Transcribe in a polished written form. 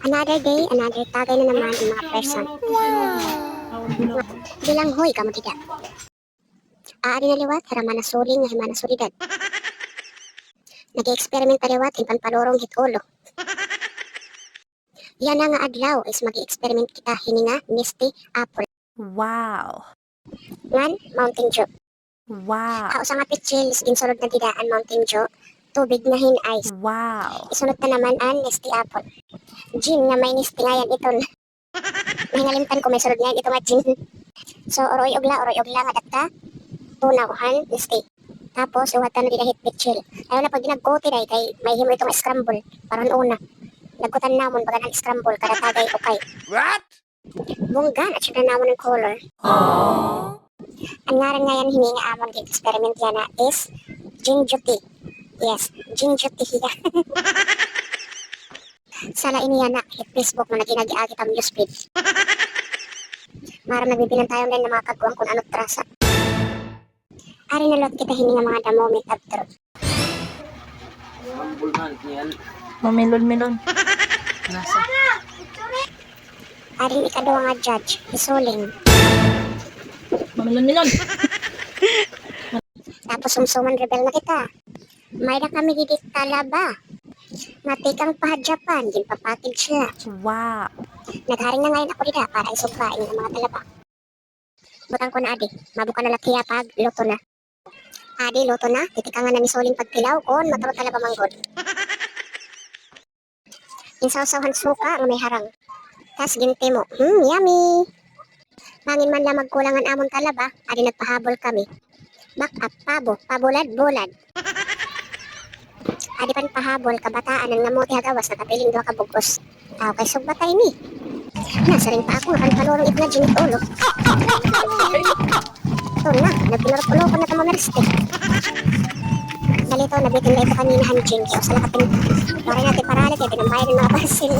Another day, another tagay na naman ang mga person. Bilang hoy kamo tidak. Aari na liwat, harama na suling nga hima na solidad. Nag-experiment pa liwat, impan palorong hit ulo. Yan na nga adlaw is mag-experiment kita hininga Misty Apple. Wow. Ngan, Mountain Dew. Wow. Kao sa nga pitchil is ginsulod na didaan Mountain Dew, tubig na hin ice. Wow. Isunod na naman ang Misty Apple. Gin nga may Misty ngayon iton. Nahingalimtan ko may sulod ngayon ito nga gin. So oroy ogla nga data. Tunaw,han Misty. Tapos iwatan na din hit pitchil. Ayaw na pag ginagkote na kay may himo itong scramble. Parang una. Nagkutan namon baga ng scramble kada tagay okay. What? Bunggan at syempre namon ng color. Aww. Ang ngaran ngayon hininga amon din experiment yan na is ginjuti. Yes, ginjuti hiya. Sala ini yan na hit Facebook mo na ginagi-agi tam news feed. Maram nagbibilang tayo din na mga kagwang kung ano't trasa. Ari na lot kita hininga mga the moment after. Mamilon-milon. Nasa. Aring ikaduwa nga judge, isuling. Mamilon-milon. Tapos sumsuman rebel na kita. May na kami gidit talaba. Matikang pahadyapan, ginpapatid siya. Wow. Nagharing na ngayon ako dida para isugpain ng mga talaba. Butang ko na adi, mabuka na lakiya pag loto na. Adi, loto na, titikangan na ni Soling pagtilaw kon mataro talaba manggod. Insawsawan suka nga may harang. Tas ginti mo, yummy! Mangin man lang magkulangan amon talaba, adi nagpahabol kami. Back up, pabulad-bulad. Adi pan pahabol, kabataan ang ngamuti hagawas na kapiling doha kabugos. Tao kay sugbatay ni. Nasa rin pa ako, kan palorong itna ginit ulo. Ito na, nagpinarap-ulo ko na tamamerste. Dalito, nabitin na ito kanina hanjing. Kaya sa lakating, waray natin paralit, kaya pinambayad ng mga basil.